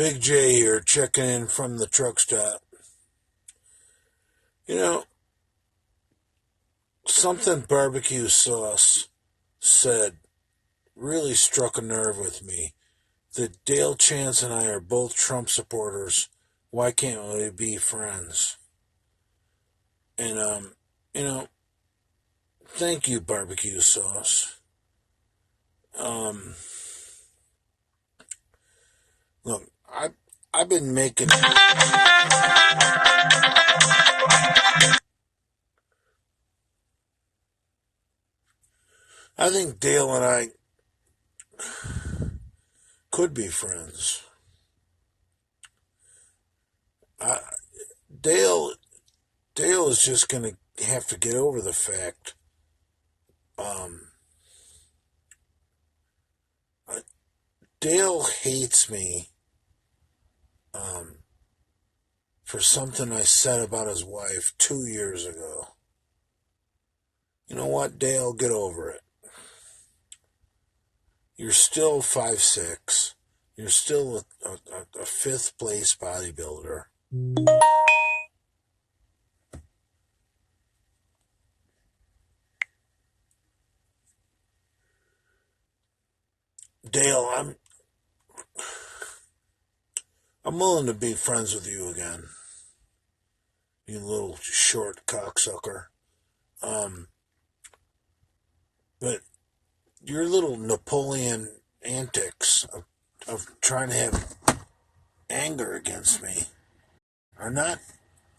Big J here, checking in from the truck stop. You know, something barbecue sauce said really struck a nerve with me. That Dale Chance and I are both Trump supporters. Why can't we be friends? And, you know, thank you, barbecue sauce. Um, Look, I've been making. I think Dale and I could be friends. I, Dale Dale is just gonna have to get over the fact. Um, I- Dale hates me um, for something I said about his wife 2 years ago. You know what, Dale? Get over it. You're still 5'6". You're still a fifth place bodybuilder. Dale, I'm willing to be friends with you again. You little short cocksucker. Um, but your little Napoleon antics of trying to have anger against me are not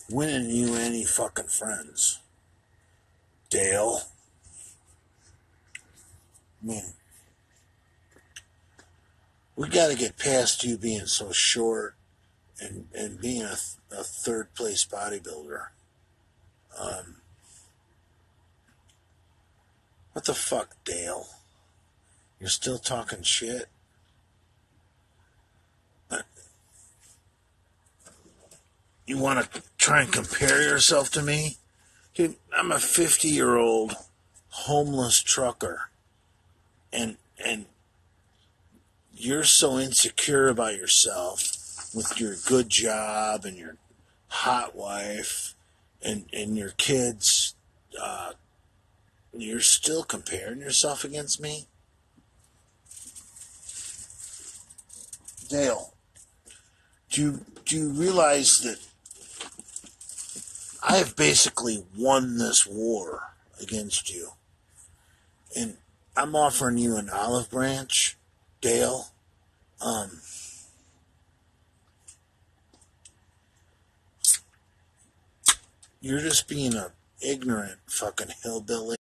winning you any fucking friends. Dale. I mean, we gotta get past you being so short and being a third place bodybuilder. Um, what the fuck, Dale? You're still talking shit? You want to try and compare yourself to me? Dude, I'm a 50-year-old homeless trucker, and you're so insecure about yourself with your good job and your hot wife and your kids. Uh, you're still comparing yourself against me? Dale, do you realize that I have basically won this war against you? And I'm offering you an olive branch, Dale. Um, you're just being a ignorant fucking hillbilly.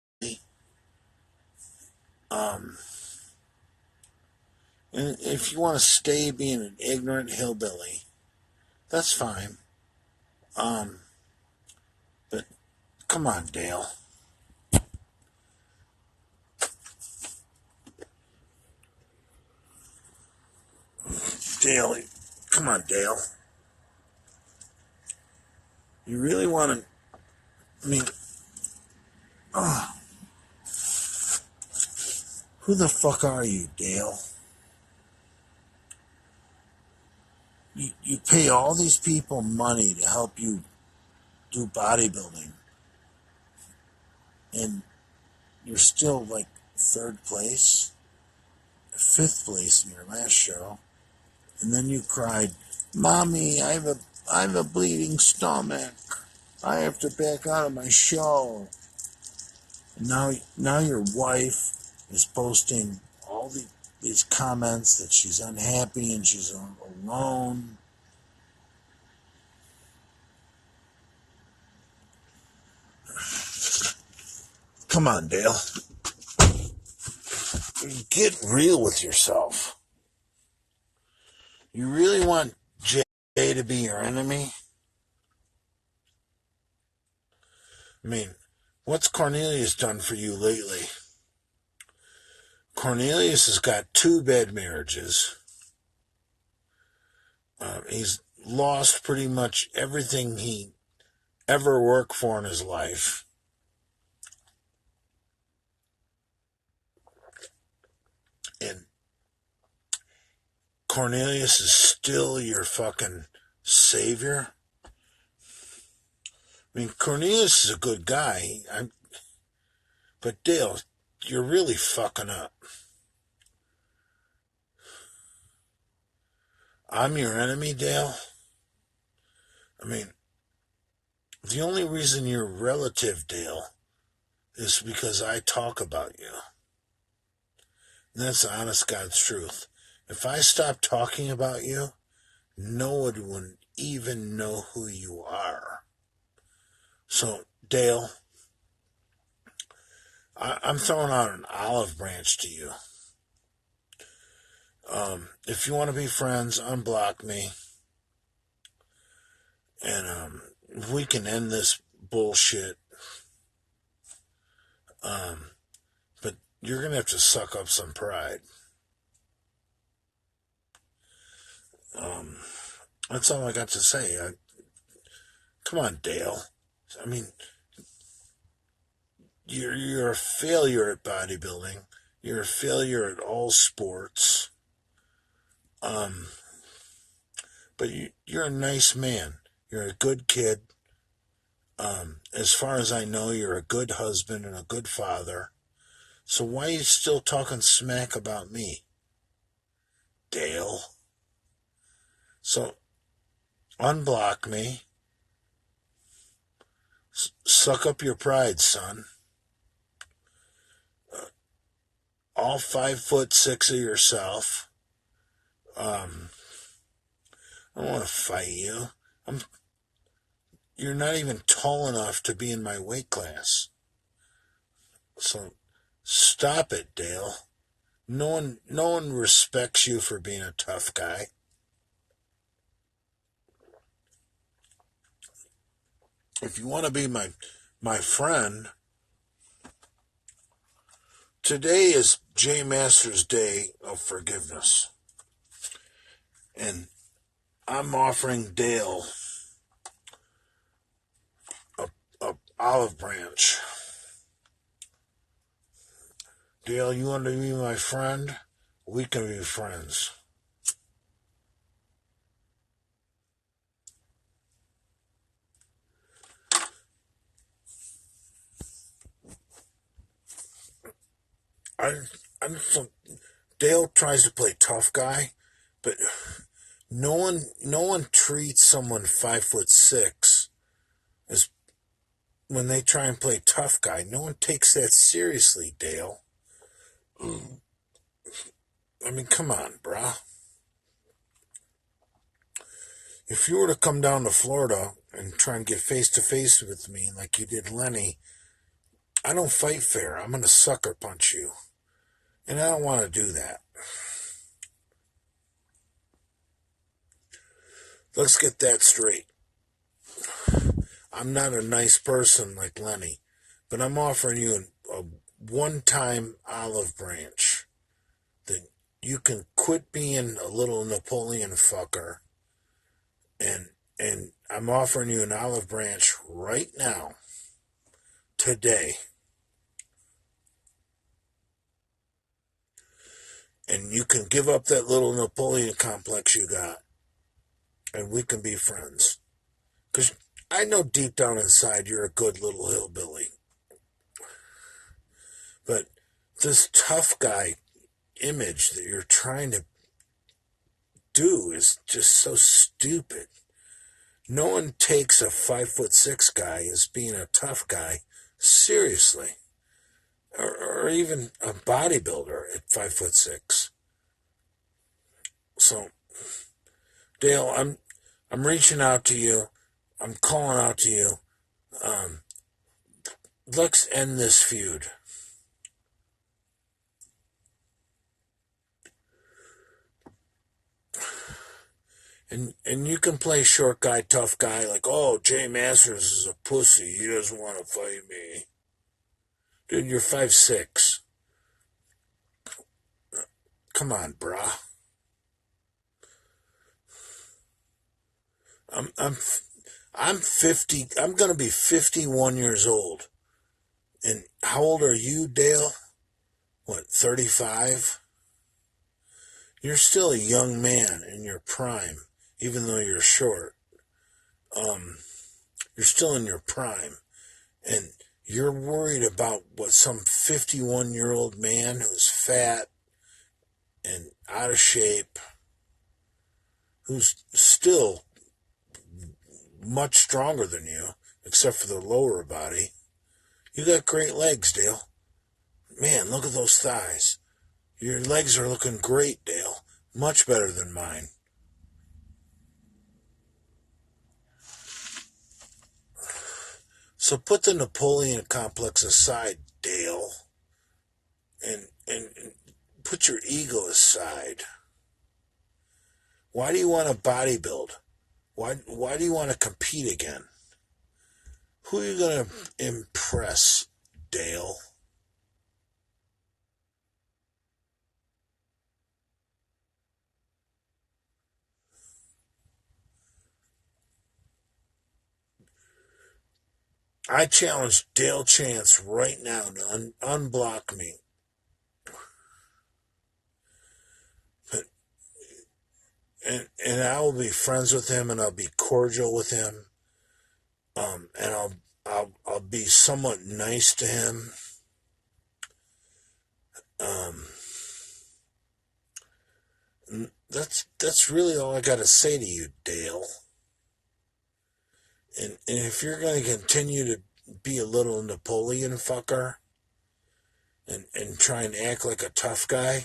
Um, and if you want to stay being an ignorant hillbilly, that's fine. Um, but come on, Dale. Dale, come on, Dale. You really want to? I mean, oh, who the fuck are you, Dale? You pay all these people money to help you do bodybuilding, and you're still like third place, fifth place in your last show, and then you cried, "Mommy, I have a bleeding stomach. I have to back out of my show." And now your wife is posting all these comments that she's unhappy and she's alone. Come on, Dale. Get real with yourself. You really want Jay to be your enemy? I mean, what's Cornelius done for you lately? Cornelius has got 2 bad marriages. He's lost pretty much everything he ever worked for in his life. And Cornelius is still your fucking savior? I mean, Cornelius is a good guy, but Dale, you're really fucking up. I'm your enemy, Dale? I mean, the only reason you're relative, Dale, is because I talk about you. And that's the honest God's truth. If I stopped talking about you, no one would even know who you are. So, Dale, I'm throwing out an olive branch to you. If you want to be friends, unblock me. And we can end this bullshit. But you're going to have to suck up some pride. That's all I got to say. Come on, Dale. I mean, you're a failure at bodybuilding. You're a failure at all sports. But you're a nice man. You're a good kid. As far as I know, you're a good husband and a good father. So why are you still talking smack about me, Dale? So, unblock me. Suck up your pride, son. All 5'6" of yourself. I don't want to fight you. You're not even tall enough to be in my weight class. So, stop it, Dale. No one respects you for being a tough guy. If you want to be my friend, today is J Masters Day of Forgiveness. And I'm offering Dale a olive branch. Dale, you want to be my friend? We can be friends. Dale tries to play tough guy, but no one treats someone 5'6" as when they try and play tough guy. No one takes that seriously, Dale. I mean, come on, brah. If you were to come down to Florida and try and get face-to-face with me like you did Lenny, I don't fight fair. I'm going to sucker punch you. And I don't want to do that. Let's get that straight. I'm not a nice person like Lenny, but I'm offering you a one-time olive branch that you can quit being a little Napoleon fucker, and I'm offering you an olive branch right now, today. And you can give up that little Napoleon complex you got, and we can be friends. Because I know deep down inside you're a good little hillbilly. But this tough guy image that you're trying to do is just so stupid. No one takes a 5'6" guy as being a tough guy seriously. Or even a bodybuilder at 5'6". So, Dale, I'm reaching out to you. I'm calling out to you. Let's end this feud. And you can play short guy, tough guy, like, oh, Jay Masters is a pussy. He doesn't want to fight me. Dude, you're 5'6". Come on, brah. I'm 50. I'm gonna be 51 years old. And how old are you, Dale? What, 35? You're still a young man in your prime, even though you're short. You're still in your prime. And you're worried about what some 51-year-old man who's fat and out of shape, who's still much stronger than you, except for the lower body. You got great legs, Dale. Man, look at those thighs. Your legs are looking great, Dale. Much better than mine. So put the Napoleon complex aside, Dale, and put your ego aside. Why do you want to bodybuild? Why do you want to compete again? Who are you going to impress, Dale? I challenge Dale Chance right now to unblock me. And I will be friends with him, and I'll be cordial with him, and I'll be somewhat nice to him. That's really all I got to say to you, Dale. And if you're going to continue to be a little Napoleon fucker and try and act like a tough guy,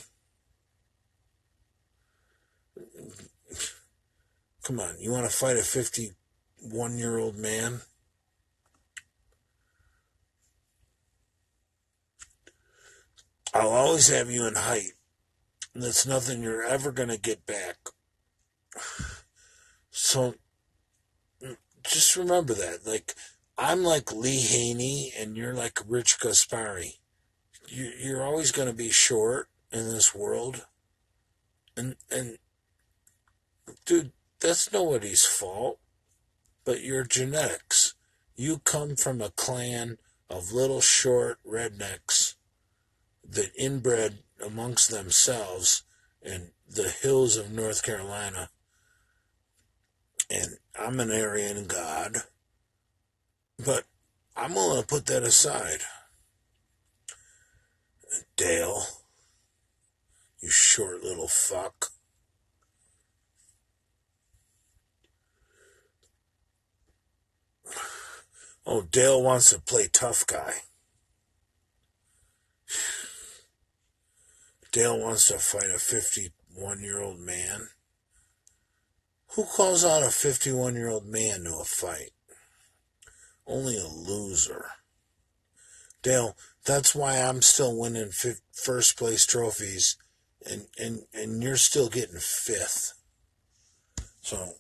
come on, you want to fight a 51-year-old man? I'll always have you in height. And that's nothing you're ever going to get back. So just remember that. Like, I'm like Lee Haney and you're like Rich Gaspari. You're always going to be short in this world. And dude, that's nobody's fault but your genetics. You come from a clan of little short rednecks that inbred amongst themselves in the hills of North Carolina. And I'm an Aryan god. But I'm willing to put that aside. Dale, you short little fuck. Oh, Dale wants to play tough guy. Dale wants to fight a 51-year-old man. Who calls out a 51-year-old man to a fight? Only a loser. Dale, that's why I'm still winning first place trophies and you're still getting fifth. So,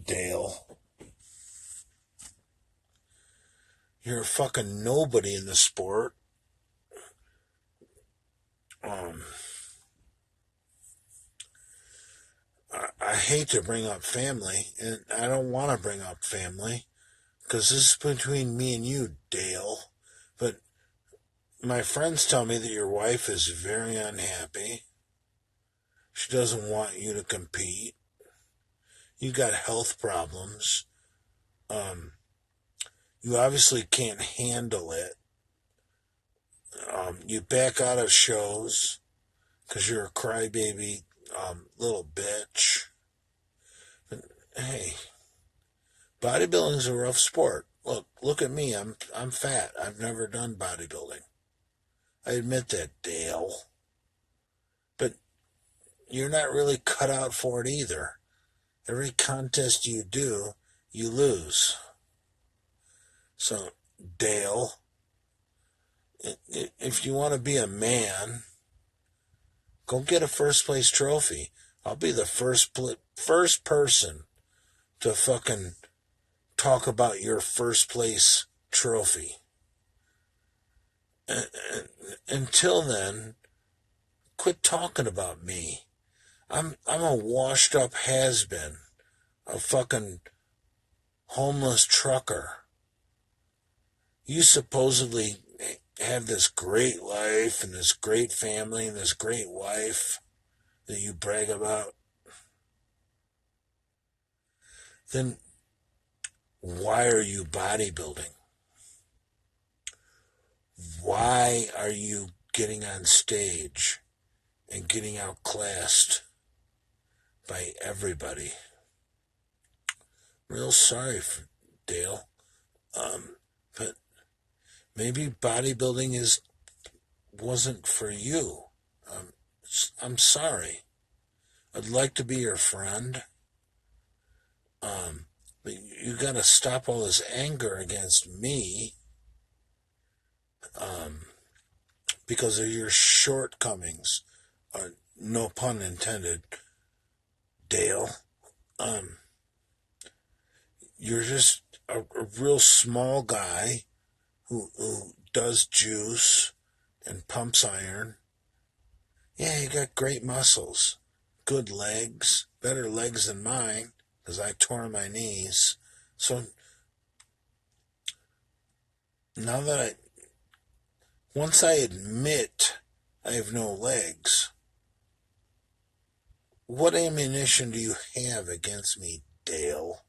Dale, you're a fucking nobody in the sport. I hate to bring up family, and I don't want to bring up family, because this is between me and you, Dale. But my friends tell me that your wife is very unhappy. She doesn't want you to compete. You got health problems. You obviously can't handle it. You back out of shows because you're a crybaby little bitch. But hey, bodybuilding's a rough sport. Look at me. I'm fat. I've never done bodybuilding. I admit that, Dale. But you're not really cut out for it either. Every contest you do, you lose. So, Dale, if you want to be a man, go get a first place trophy. I'll be the first person to fucking talk about your first place trophy. Until then, quit talking about me. I'm a washed up has-been, a fucking homeless trucker. You supposedly have this great life and this great family and this great wife that you brag about, then why are you bodybuilding? Why are you getting on stage and getting outclassed by everybody? Real sorry for Dale. But maybe bodybuilding wasn't for you. I'm sorry. I'd like to be your friend. But you gotta stop all this anger against me, because of your shortcomings. No pun intended, Dale. You're just a real small guy who does juice and pumps iron. Yeah, you got great muscles, good legs, better legs than mine, because I tore my knees. So now that once I admit I have no legs, what ammunition do you have against me, Dale?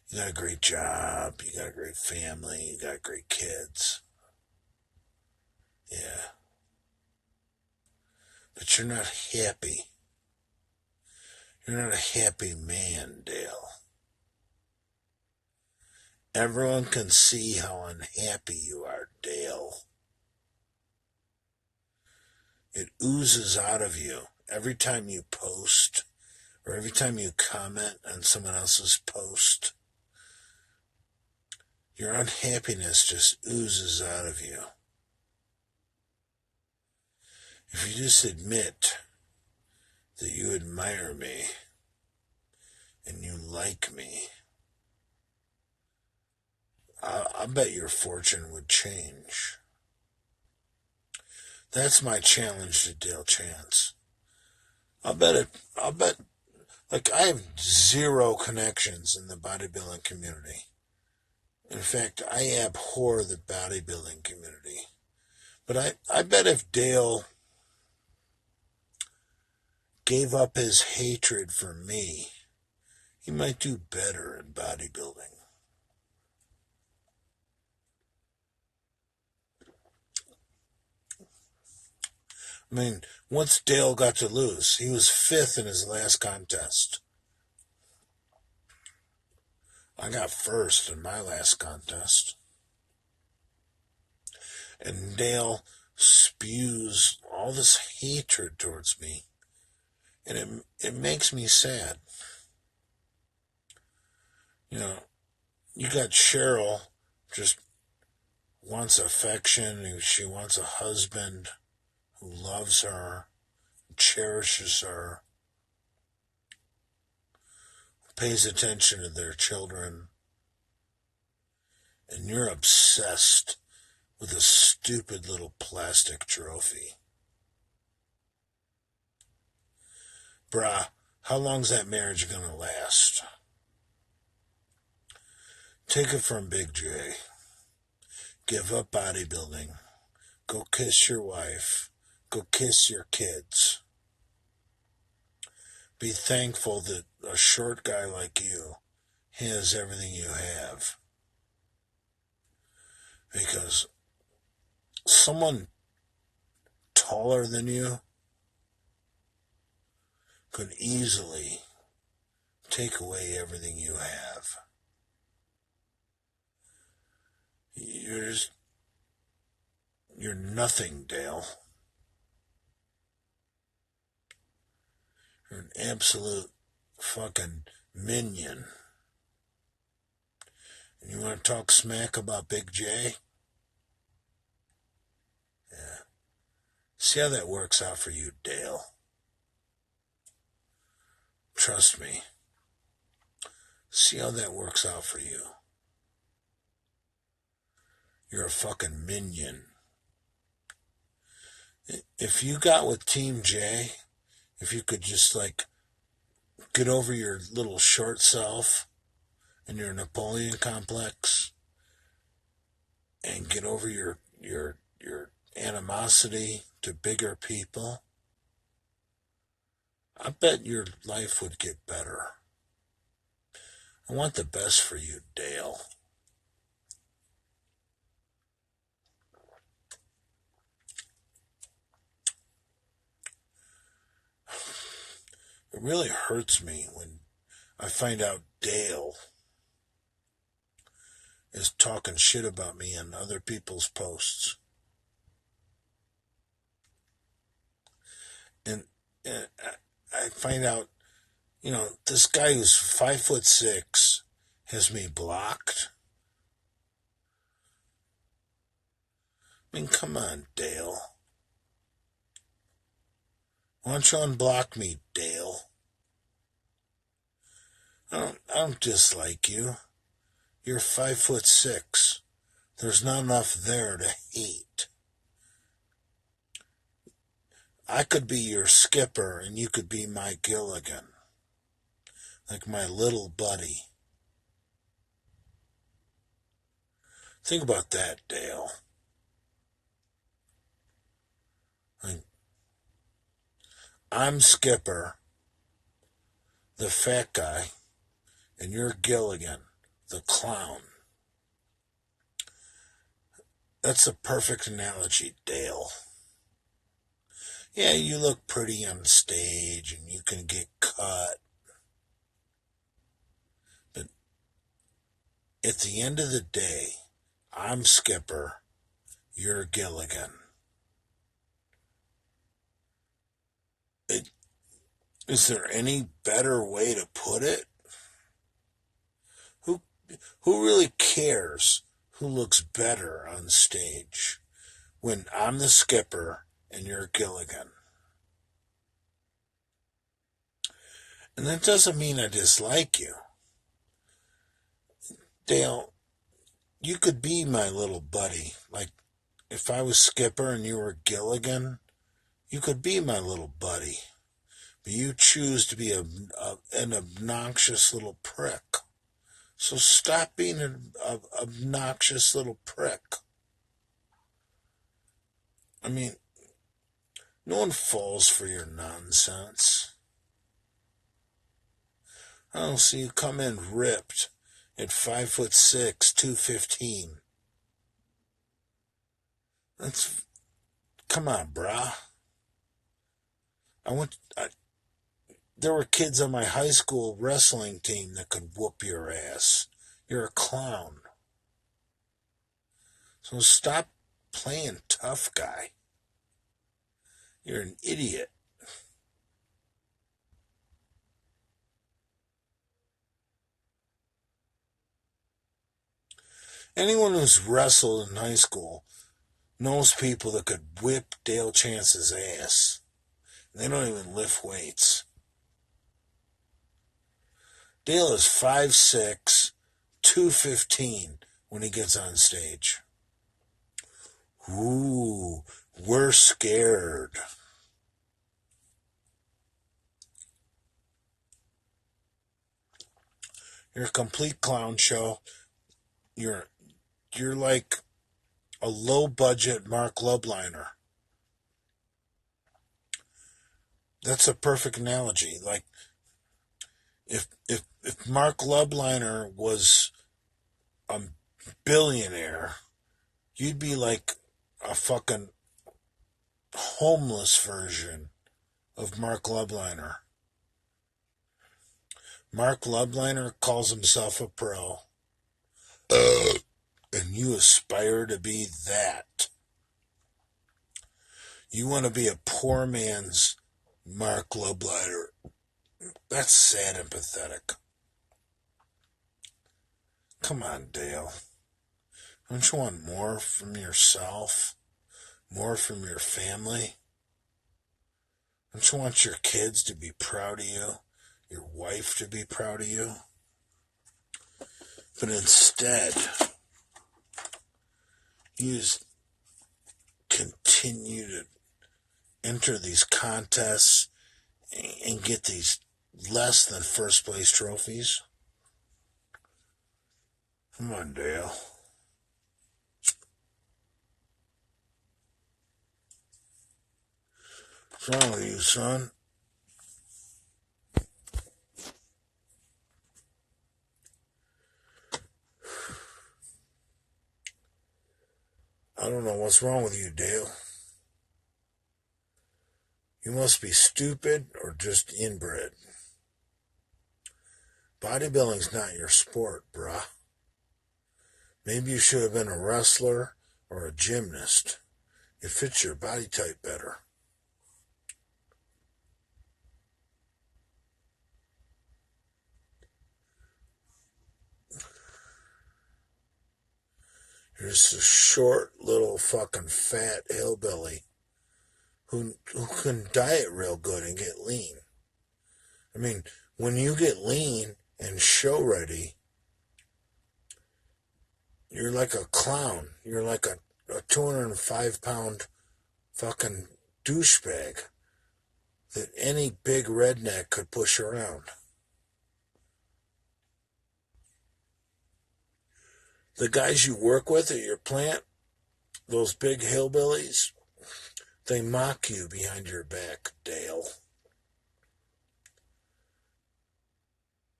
You got a great job, you got a great family, you got great kids. Yeah. But you're not happy. You're not a happy man, Dale. Everyone can see how unhappy you are, Dale. It oozes out of you every time you post or every time you comment on someone else's post. Your unhappiness just oozes out of you. If you just admit that you admire me and you like me, I bet your fortune would change. That's my challenge to Dale Chance. I'll bet, I have zero connections in the bodybuilding community. In fact, I abhor the bodybuilding community. But I bet if Dale gave up his hatred for me, he might do better in bodybuilding. I mean, once Dale got to lose, he was 5th in his last contest. I got 1st in my last contest. And Dale spews all this hatred towards me. And it makes me sad. You know, you got Cheryl, just wants affection. She wants a husband who loves her, cherishes her, pays attention to their children. And you're obsessed with a stupid little plastic trophy. Bruh, how long's that marriage gonna last? Take it from Big J. Give up bodybuilding. Go kiss your wife. Go kiss your kids. Be thankful that a short guy like you has everything you have. Because someone taller than you could easily take away everything you have. You're nothing, Dale. You're an absolute fucking minion. And you want to talk smack about Big J? Yeah. See how that works out for you, Dale. Trust me. See how that works out for you. You're a fucking minion. If you got with Team J, if you could just get over your little short self and your Napoleon complex and get over your animosity to bigger people, I bet your life would get better. I want the best for you, Dale. It really hurts me when I find out Dale is talking shit about me on other people's posts. And I find out, this guy who's 5'6" has me blocked. I mean, come on, Dale. Why don't you unblock me, Dale? I don't dislike you. You're 5'6". There's not enough there to hate. I could be your skipper and you could be my Gilligan. Like my little buddy. Think about that, Dale. I'm Skipper, the fat guy, and you're Gilligan, the clown. That's a perfect analogy, Dale. Yeah, you look pretty on stage and you can get cut. But at the end of the day, I'm Skipper, you're Gilligan. Is there any better way to put it? Who really cares who looks better on stage when I'm the skipper and you're Gilligan? And that doesn't mean I dislike you. Dale, you could be my little buddy. Like, if I was skipper and you were Gilligan, you could be my little buddy. But you choose to be an obnoxious little prick. So stop being an obnoxious little prick. I mean, no one falls for your nonsense. I don't see you come in ripped at 5'6", 215. Come on, brah. There were kids on my high school wrestling team that could whoop your ass. You're a clown. So stop playing tough guy. You're an idiot. Anyone who's wrestled in high school knows people that could whip Dale Chance's ass. They don't even lift weights. Dale is 5'6", 215 when he gets on stage. Ooh, we're scared. You're a complete clown show. You're like a low-budget Mark Lubliner. That's a perfect analogy. Like, if Mark Lubliner was a billionaire, you'd be like a fucking homeless version of Mark Lubliner. Mark Lubliner calls himself a pro. And you aspire to be that. You want to be a poor man's Mark Lubliner. That's sad and pathetic. Come on, Dale. Don't you want more from yourself? More from your family? Don't you want your kids to be proud of you? Your wife to be proud of you? But instead, you just continue to enter these contests and get these less than first place trophies. Come on, Dale. What's wrong with you, son? I don't know what's wrong with you, Dale. You must be stupid or just inbred. Bodybuilding's not your sport, bruh. Maybe you should have been a wrestler or a gymnast. It fits your body type better. You're just a short, little fucking fat hillbilly who can diet real good and get lean. I mean, when you get lean and show ready, you're like a clown. You're like a 205-pound fucking douchebag that any big redneck could push around. The guys you work with at your plant, those big hillbillies, they mock you behind your back, Dale.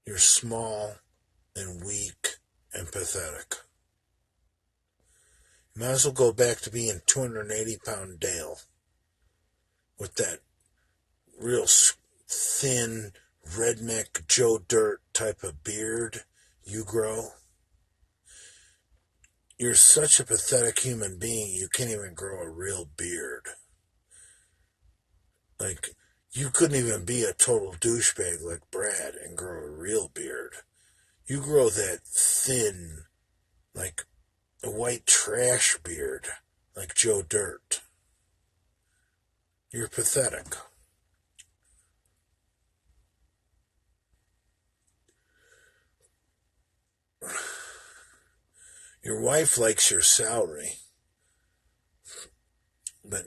You're small and weak and pathetic. You might as well go back to being 280-pound Dale with that real thin, redneck Joe Dirt type of beard you grow. You're such a pathetic human being, you can't even grow a real beard. Like, you couldn't even be a total douchebag like Brad and grow a real beard. You grow that thin, like a white trash beard, like Joe Dirt. You're pathetic. Your wife likes your salary, but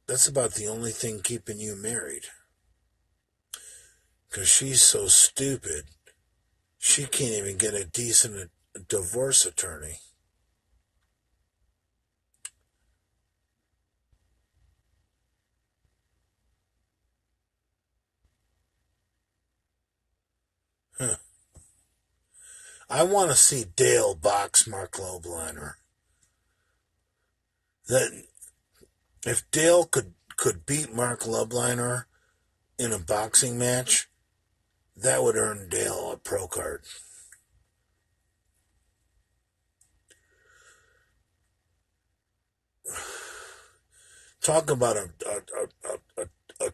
that's about the only thing keeping you married. Because she's so stupid, she can't even get a decent divorce attorney. Huh. I want to see Dale box Mark Lobliner. That if Dale could beat Mark Lobliner in a boxing match, that would earn Dale a pro card. Talk about a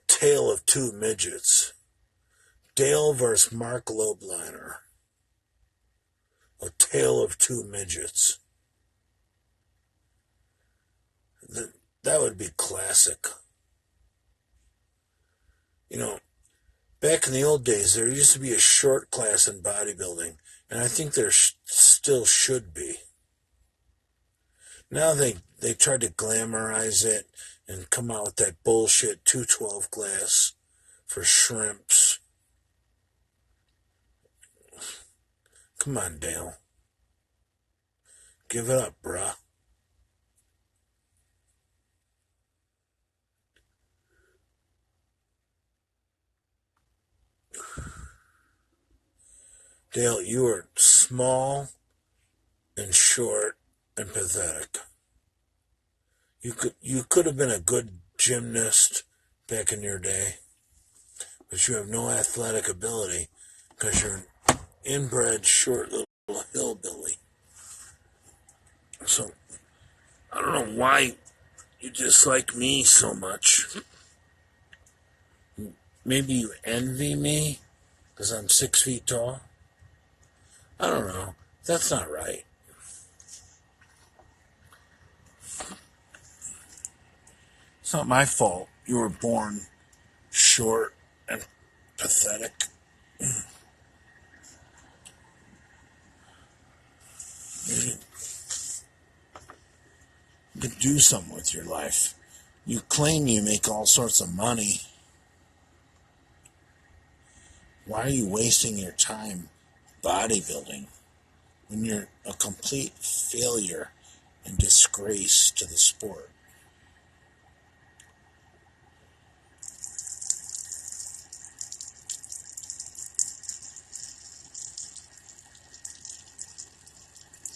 tale of two midgets. Dale versus Mark Lobliner. A tale of two midgets. That would be classic. You know, back in the old days, there used to be a short class in bodybuilding, and I think there still should be. Now they try to glamorize it and come out with that bullshit 212 class for shrimps. Come on, Dale. Give it up, bruh. Dale, you are small and short and pathetic. You could have been a good gymnast back in your day, but you have no athletic ability because you're an inbred, short little hillbilly. So, I don't know why you dislike me so much. Maybe you envy me because I'm 6 feet tall. I don't know. That's not right. It's not my fault you were born short and pathetic. You could do something with your life. You claim you make all sorts of money. Why are you wasting your time bodybuilding when you're a complete failure and disgrace to the sport?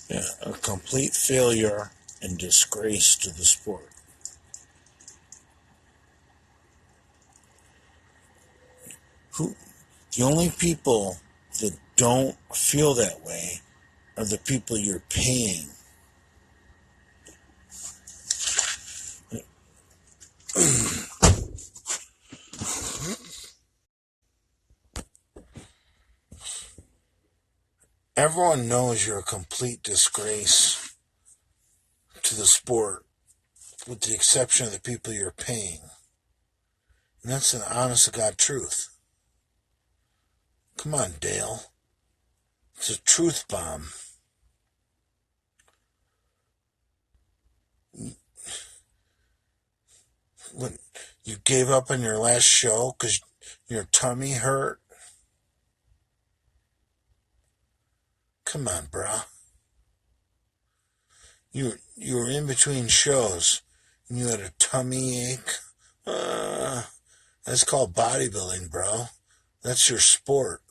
Yeah, a complete failure and disgrace to the sport. The only people that don't feel that way are the people you're paying. Everyone knows you're a complete disgrace to the sport, with the exception of the people you're paying. And that's an honest-to-God truth. Come on, Dale. It's a truth bomb. When you gave up on your last show because your tummy hurt? Come on, brah. You were in between shows and you had a tummy ache. That's called bodybuilding, bro. That's your sport.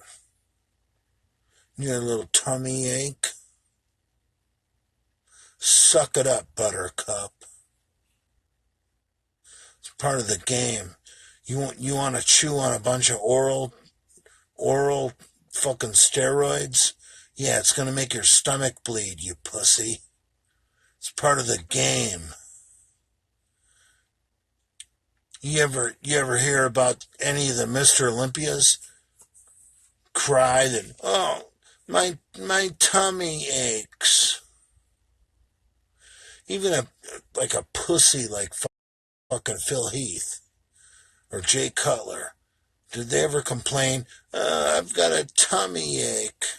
You had a little tummy ache. Suck it up, buttercup. It's part of the game. You want to chew on a bunch of oral fucking steroids? Yeah, it's gonna make your stomach bleed, you pussy. It's part of the game. You ever hear about any of the Mr. Olympias cry that, oh, my tummy aches? Even a pussy like fucking Phil Heath or Jay Cutler, did they ever complain, I've got a tummy ache?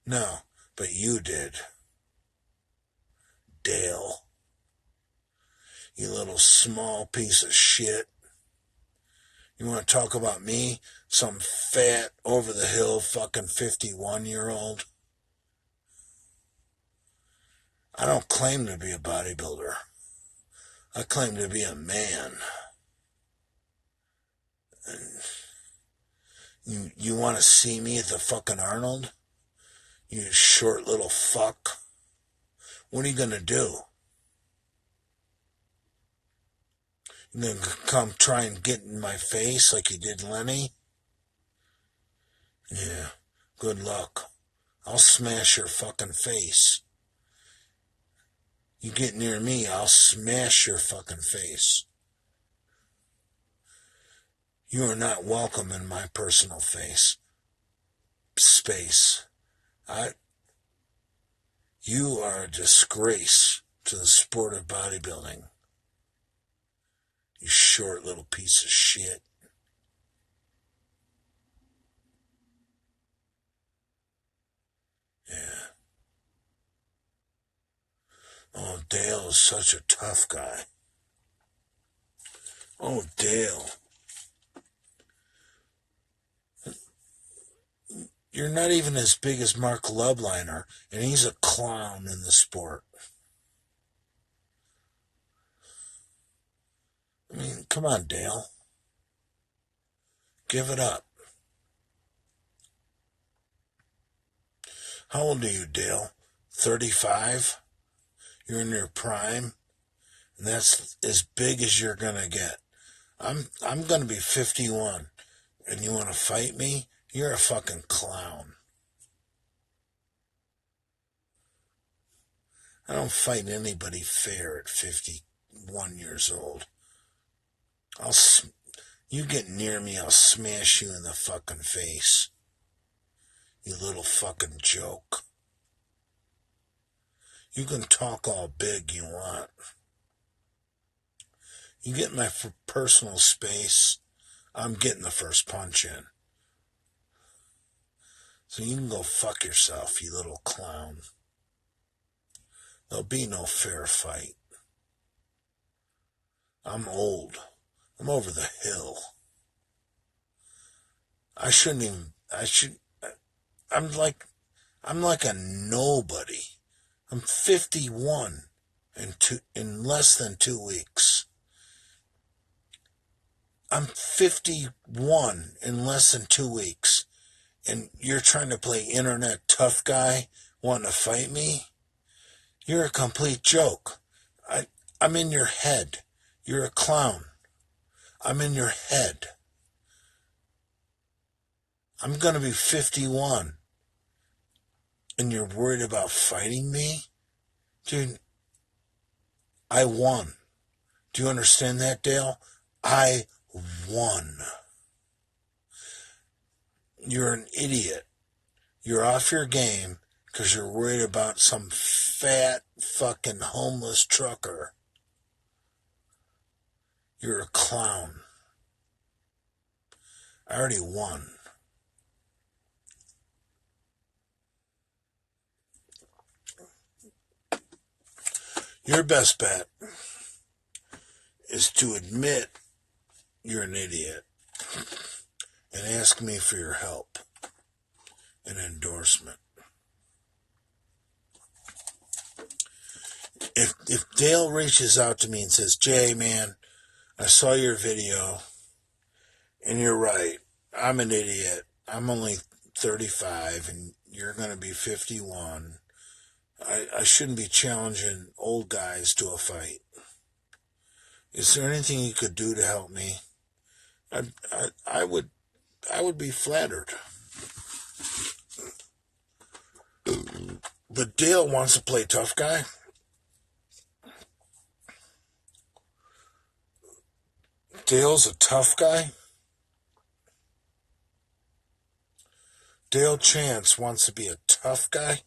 No, but you did. Dale. You little small piece of shit. You want to talk about me? Some fat, over-the-hill fucking 51-year-old? I don't claim to be a bodybuilder. I claim to be a man. You want to see me at the fucking Arnold? You short little fuck. What are you gonna do? You gonna come try and get in my face like you did Lenny? Yeah, good luck. I'll smash your fucking face. You get near me, I'll smash your fucking face. You are not welcome in my personal space. You are a disgrace to the sport of bodybuilding. You short little piece of shit. Yeah. Oh, Dale is such a tough guy. Oh, Dale. You're not even as big as Mark Lubliner, and he's a clown in the sport. I mean, come on, Dale. Give it up. How old are you, Dale? 35? You're in your prime? And that's as big as you're gonna get. I'm gonna be 51. And you wanna fight me? You're a fucking clown. I don't fight anybody fair at 51 years old. You get near me, I'll smash you in the fucking face. You little fucking joke. You can talk all big you want. You get my personal space, I'm getting the first punch in. So you can go fuck yourself, you little clown. There'll be no fair fight. I'm old. I'm over the hill. I'm like a nobody. I'm 51 in less than 2 weeks. I'm 51 in less than 2 weeks. And you're trying to play internet tough guy, wanting to fight me? You're a complete joke. I'm in your head. You're a clown. I'm in your head. I'm gonna be 51, and you're worried about fighting me? Dude, I won. Do you understand that, Dale? I won. You're an idiot. You're off your game because you're worried about some fat fucking homeless trucker. You're a clown. I already won. Your best bet is to admit you're an idiot and ask me for your help and endorsement. If Dale reaches out to me and says, Jay, man, I saw your video and you're right. I'm an idiot. I'm only 35 and you're going to be 51. I shouldn't be challenging old guys to a fight. Is there anything you could do to help me? I would be flattered. But Dale wants to play tough guy. Dale's a tough guy. Dale Chance wants to be a tough guy.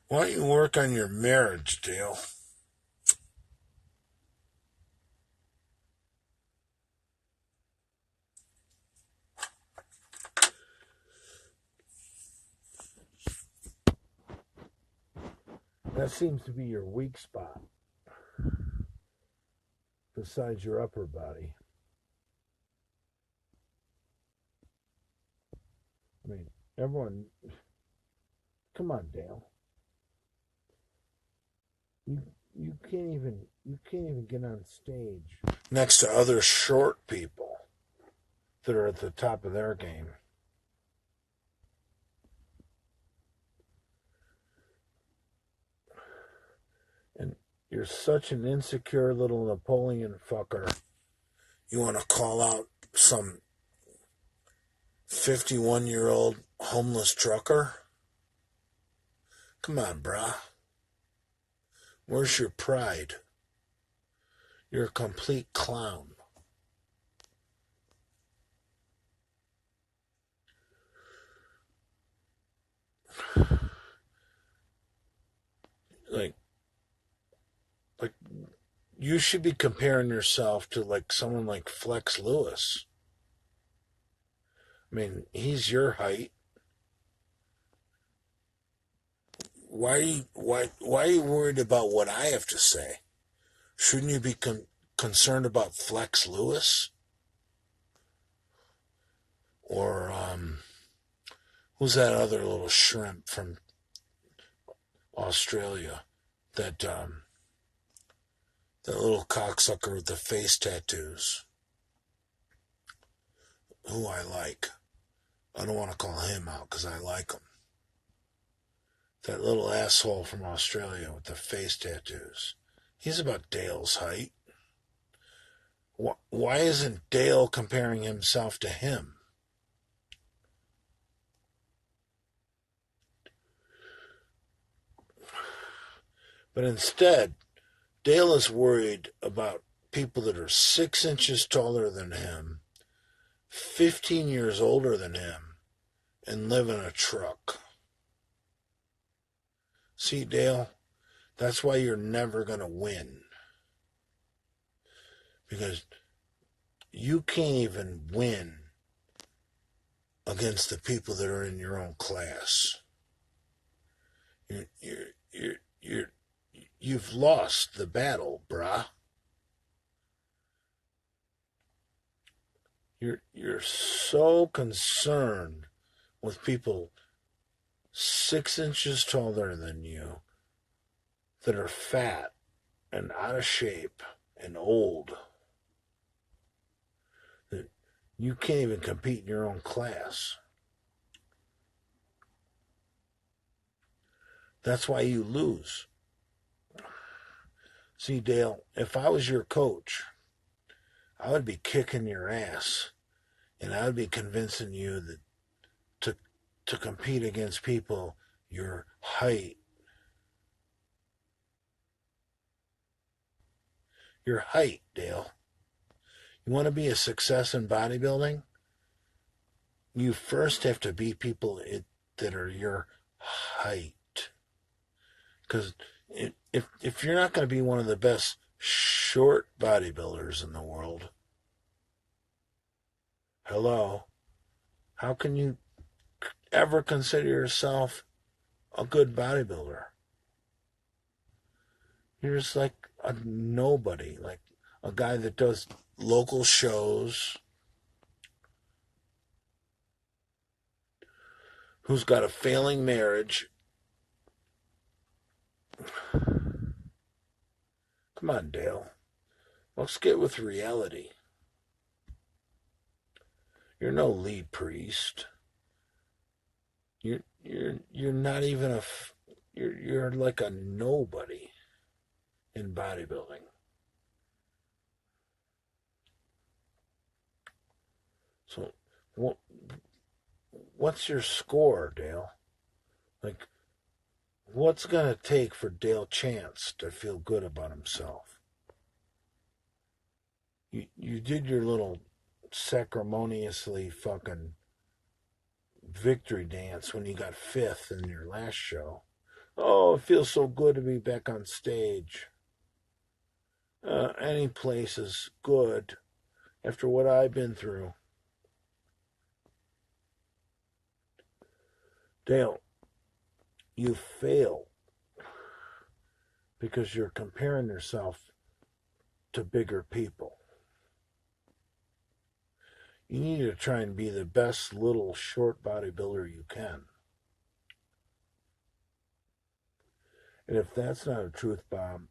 Why don't you work on your marriage, Dale? That seems to be your weak spot, besides your upper body. I mean, everyone, come on, Dale. You can't even get on stage next to other short people that are at the top of their game. And you're such an insecure little Napoleon fucker. You want to call out some 51-year-old homeless trucker? Come on, brah. Where's your pride? You're a complete clown. Like you should be comparing yourself to like someone like Flex Lewis. I mean, he's your height. Why are you worried about what I have to say? Shouldn't you be concerned about Flex Lewis? Or who's that other little shrimp from Australia? That little cocksucker with the face tattoos. Who I like. I don't want to call him out because I like him. That little asshole from Australia with the face tattoos. He's about Dale's height. Why isn't Dale comparing himself to him? But instead, Dale is worried about people that are 6 inches taller than him, 15 years older than him, and live in a truck. See, Dale, that's why you're never going to win. Because you can't even win against the people that are in your own class. You've lost the battle, brah. You're so concerned with people 6 inches taller than you that are fat and out of shape and old that You can't even compete in your own class. That's why you lose. See, Dale, if I was your coach, I would be kicking your ass, and I would be convincing you that to to compete against people your height, Dale. You want to be a success in bodybuilding? You first have to beat people that are your height. Because if you're not going to be one of the best short bodybuilders in the world, hello, how can you ever consider yourself a good bodybuilder? You're just like a nobody, like a guy that does local shows, who's got a failing marriage. Come on, Dale. Let's get with reality. You're no lead priest. You're not even you're like a nobody in bodybuilding. So what's your score, Dale? Like, what's gonna take for Dale Chance to feel good about himself? You did your little sacrimoniously fucking victory dance when you got fifth in your last show. Oh, it feels so good to be back on stage. Any place is good after what I've been through. Dale, you fail because you're comparing yourself to bigger people. You need to try and be the best little short bodybuilder you can. And if that's not a truth bomb,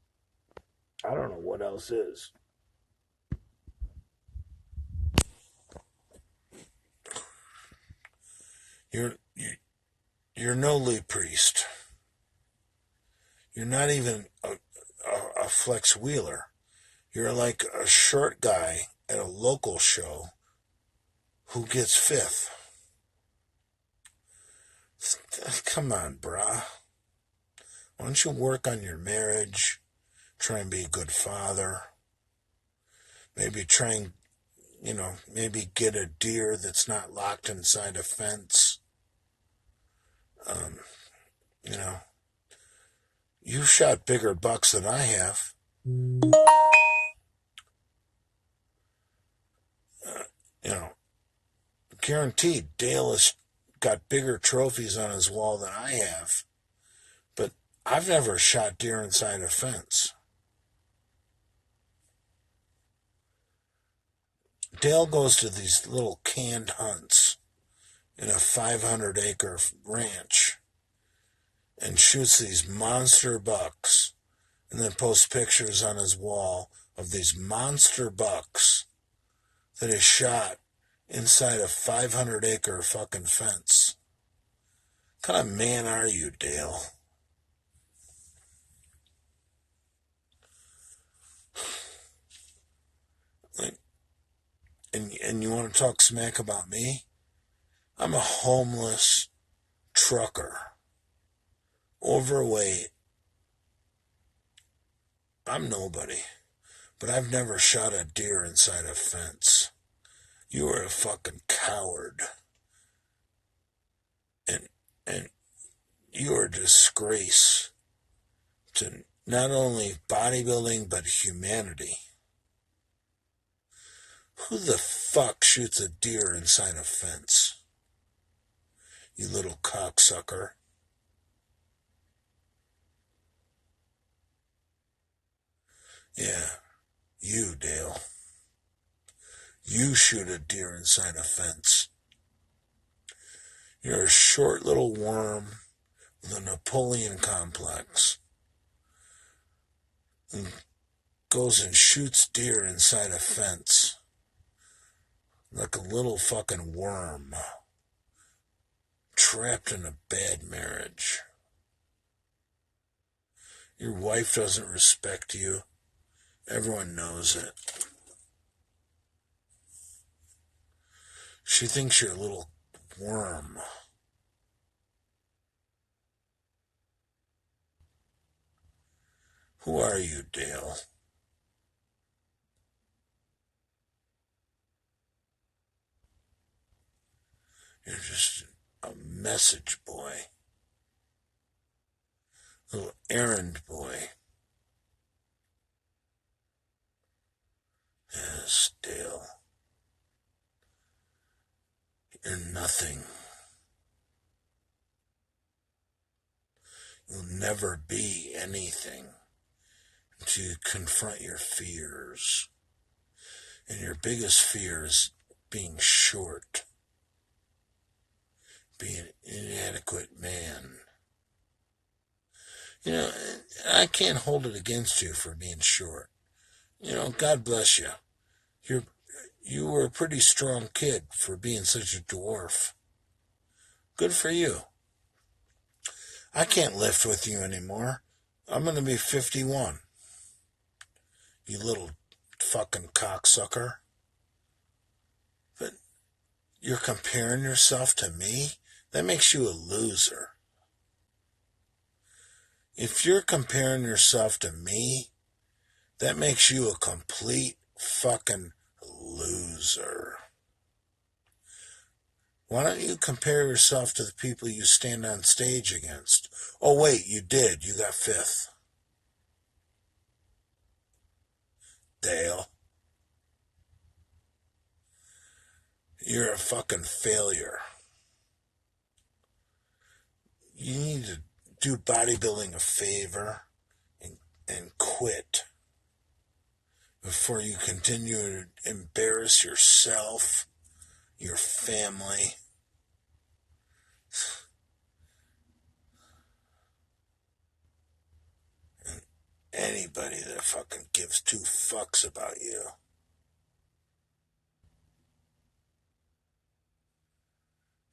I don't know what else is. You're no Lee Priest. You're not even a Flex Wheeler. You're like a short guy at a local show who gets fifth. Come on, brah. Why don't you work on your marriage? Try and be a good father. Maybe try and, maybe get a deer that's not locked inside a fence. You know, you shot bigger bucks than I have. Guaranteed Dale has got bigger trophies on his wall than I have. But I've never shot deer inside a fence. Dale goes to these little canned hunts in a 500-acre ranch and shoots these monster bucks and then posts pictures on his wall of these monster bucks that is shot inside a 500-acre fucking fence. What kind of man are you, Dale? And you want to talk smack about me? I'm a homeless trucker, overweight. I'm nobody, but I've never shot a deer inside a fence. You are a fucking coward. And you are a disgrace to not only bodybuilding, but humanity. Who the fuck shoots a deer inside a fence? You little cocksucker. Yeah, you, Dale. You shoot a deer inside a fence. You're a short little worm with a Napoleon complex and goes and shoots deer inside a fence. like a little fucking worm trapped in a bad marriage. Your wife doesn't respect you. Everyone knows it. She thinks you're a little worm. Who are you, Dale? You're just a message boy. A little errand boy. Yes, Dale. You're nothing. You'll never be anything until you confront your fears. And your biggest fear is being short, being an inadequate man. You know, I can't hold it against you for being short. You know, God bless you. You were a pretty strong kid for being such a dwarf. Good for you. I can't lift with you anymore. I'm going to be 51. You little fucking cocksucker. But you're comparing yourself to me? That makes you a loser. If you're comparing yourself to me, that makes you a complete fucking loser. Why don't you compare yourself to the people you stand on stage against? Oh, wait, you did. You got 5th. Dale. You're a fucking failure. You need to do bodybuilding a favor and quit before you continue to embarrass yourself, your family. And anybody that fucking gives 2 fucks about you.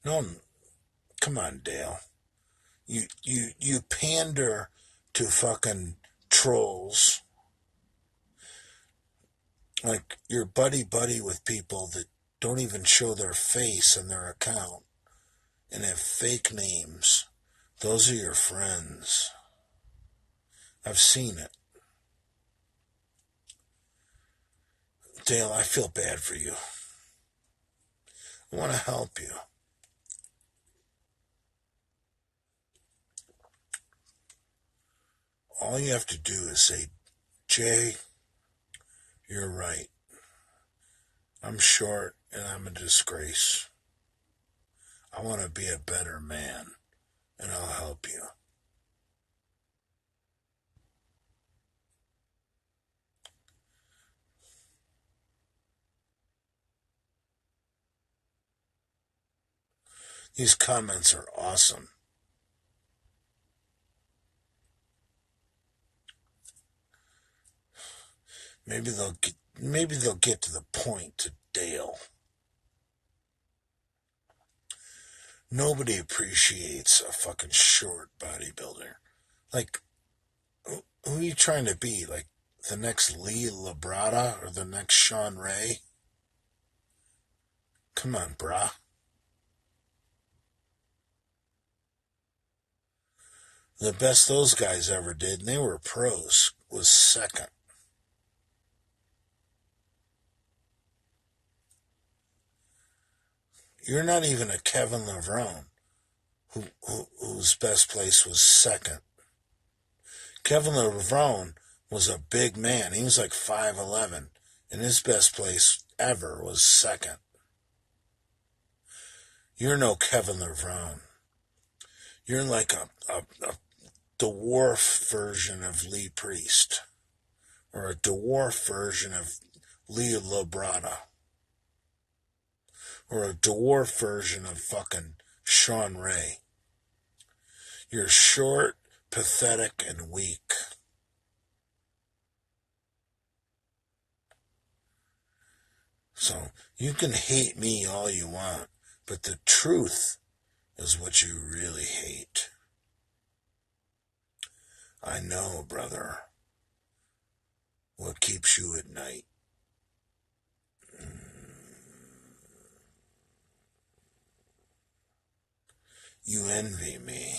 No, come on, Dale. You pander to fucking trolls. Like you're buddy with people that don't even show their face in their account and have fake names. Those are your friends. I've seen it. Dale, I feel bad for you. I want to help you. All you have to do is say, Jay, you're right. I'm short and I'm a disgrace. I want to be a better man, and I'll help you. These comments are awesome. Maybe they'll get to the point to Dale. Nobody appreciates a fucking short bodybuilder. Like, who are you trying to be? Like, the next Lee Labrada or the next Sean Ray? Come on, brah. The best those guys ever did, and they were pros, was second. You're not even a Kevin Levrone, whose best place was second. Kevin Levrone was a big man. He was like 5'11", and his best place ever was second. You're no Kevin Levrone. You're like a dwarf version of Lee Priest, or a dwarf version of Lee Labrada, or a dwarf version of fucking Sean Ray. You're short, pathetic, and weak. So you can hate me all you want, but the truth is what you really hate. I know, brother, what keeps you at night. You envy me.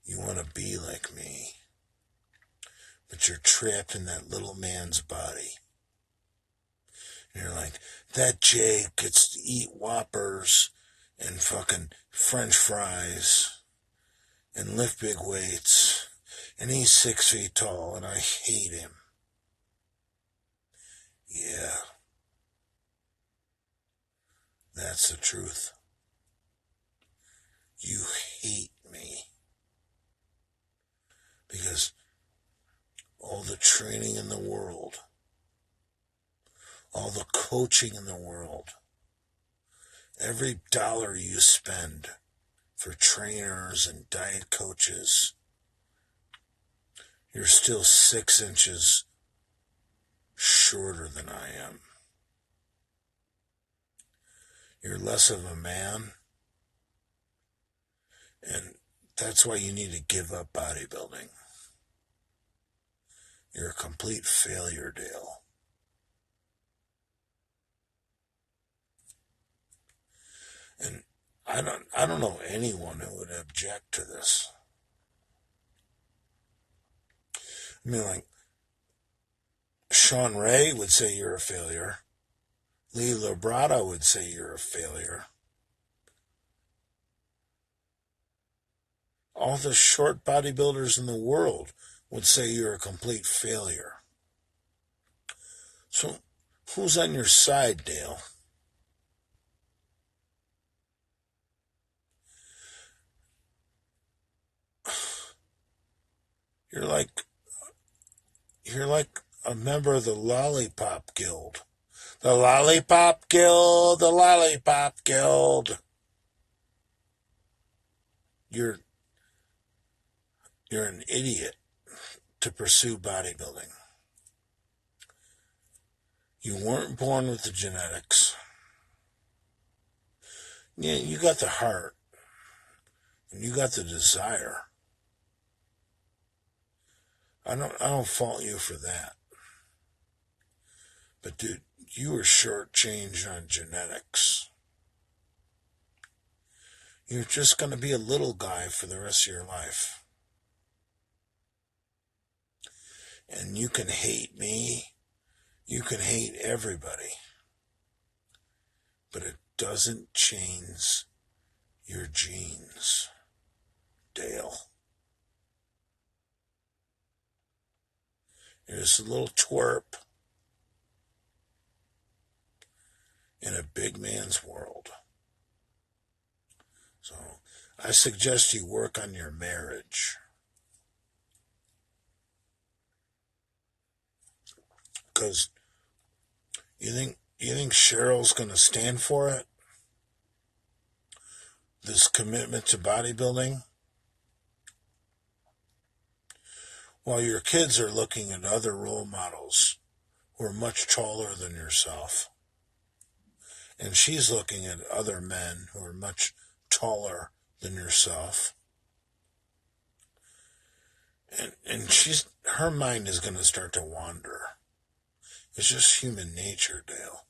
You want to be like me. But you're trapped in that little man's body. And you're like, that Jay gets to eat Whoppers and fucking French fries and lift big weights. And he's 6 feet tall and I hate him. Yeah. That's the truth. You hate me. Because all the training in the world, all the coaching in the world, every dollar you spend for trainers and diet coaches, you're still 6 inches shorter than I am. You're less of a man, and that's why you need to give up bodybuilding. You're a complete failure, Dale. And I don't know anyone who would object to this. I mean, like, Sean Ray would say you're a failure. Lee Labrada would say you're a failure. All the short bodybuilders in the world would say you're a complete failure. So, who's on your side, Dale? You're like a member of the Lollipop Guild. The Lollipop Guild, the Lollipop Guild. You're an idiot to pursue bodybuilding. You weren't born with the genetics. Yeah, you got the heart. And you got the desire. I don't fault you for that. But dude, you were shortchanged on genetics. You're just going to be a little guy for the rest of your life. And you can hate me. You can hate everybody. But it doesn't change your genes, Dale. You're just a little twerp in a big man's world. So I suggest you work on your marriage. Because you think Cheryl's going to stand for it? This commitment to bodybuilding? While your kids are looking at other role models who are much taller than yourself. And she's looking at other men who are much taller than yourself. And her mind is going to start to wander. It's just human nature, Dale.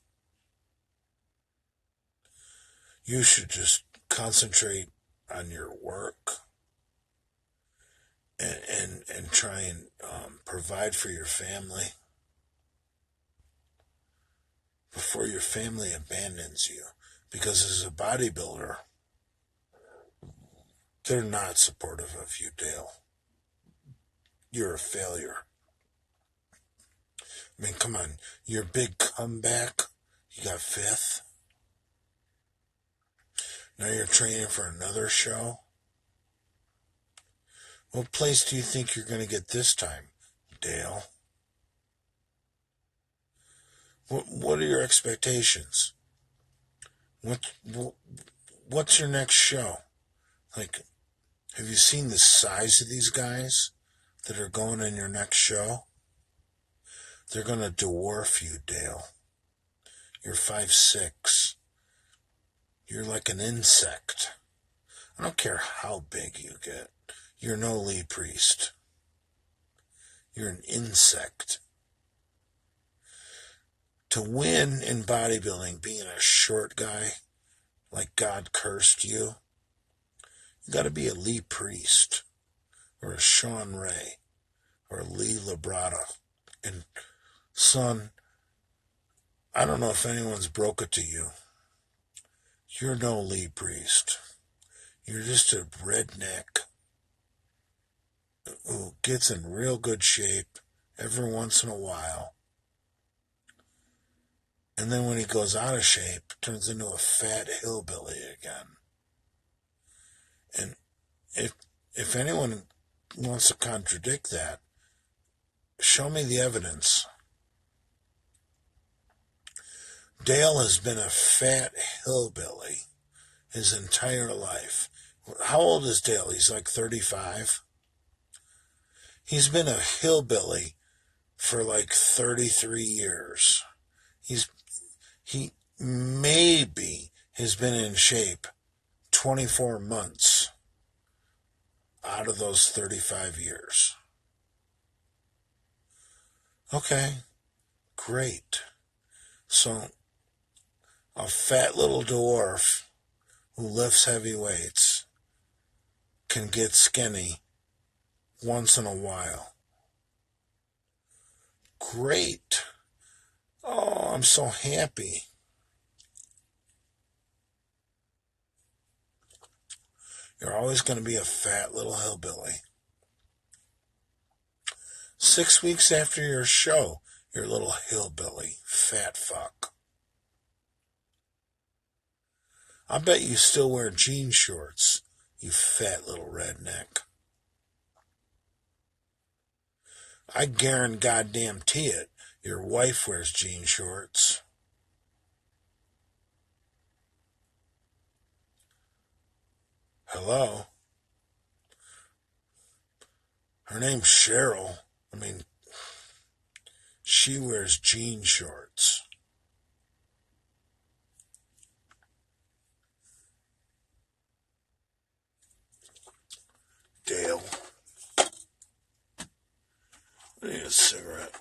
You should just concentrate on your work and try and provide for your family before your family abandons you. Because as a bodybuilder, they're not supportive of you, Dale. You're a failure. I mean, come on, your big comeback, you got 5th. Now you're training for another show. What place do you think you're going to get this time, Dale? What are your expectations? What's your next show? Like, have you seen the size of these guys that are going in your next show? They're going to dwarf you, Dale. You're 5'6". You're like an insect. I don't care how big you get. You're no Lee Priest. You're an insect. To win in bodybuilding, being a short guy, like God cursed you, you got to be a Lee Priest or a Sean Ray or a Lee Labrada. And son, I don't know if anyone's broke it to you. You're no Lee Priest. You're just a redneck who gets in real good shape every once in a while. And then when he goes out of shape, turns into a fat hillbilly again. And if anyone wants to contradict that, show me the evidence. Dale has been a fat hillbilly his entire life. How old is Dale? He's like 35. He's been a hillbilly for like 33 years. He maybe has been in shape 24 months out of those 35 years. Okay, great. So, a fat little dwarf who lifts heavy weights can get skinny once in a while. Great. Oh, I'm so happy. You're always going to be a fat little hillbilly. 6 weeks after your show, you're a little hillbilly, fat fuck. I bet you still wear jean shorts, you fat little redneck. I guarantee it, your wife wears jean shorts. Hello? Her name's Cheryl. She wears jean shorts. Dale. I need a cigarette.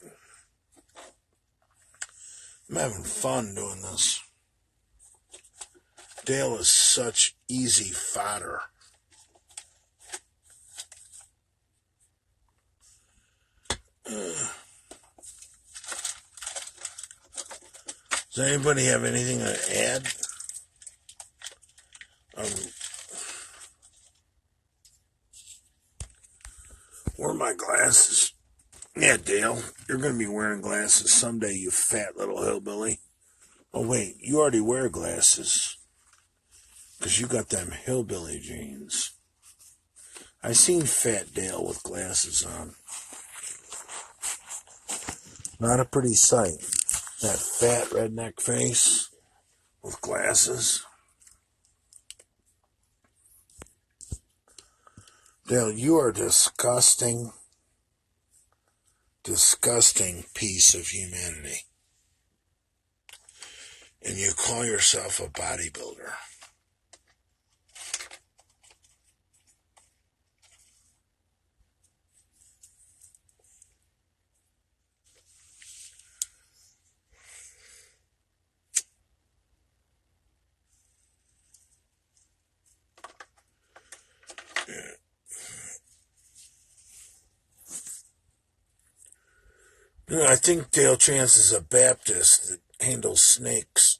I'm having fun doing this. Dale is such easy fodder. Does anybody have anything to add? Where are my glasses? Yeah, Dale, you're going to be wearing glasses someday, you fat little hillbilly. Oh, wait, you already wear glasses. Because you got them hillbilly jeans. I seen Fat Dale with glasses on. Not a pretty sight. That fat redneck face with glasses. Dale, you are a disgusting piece of humanity. And you call yourself a bodybuilder. I think Dale Chance is a Baptist that handles snakes.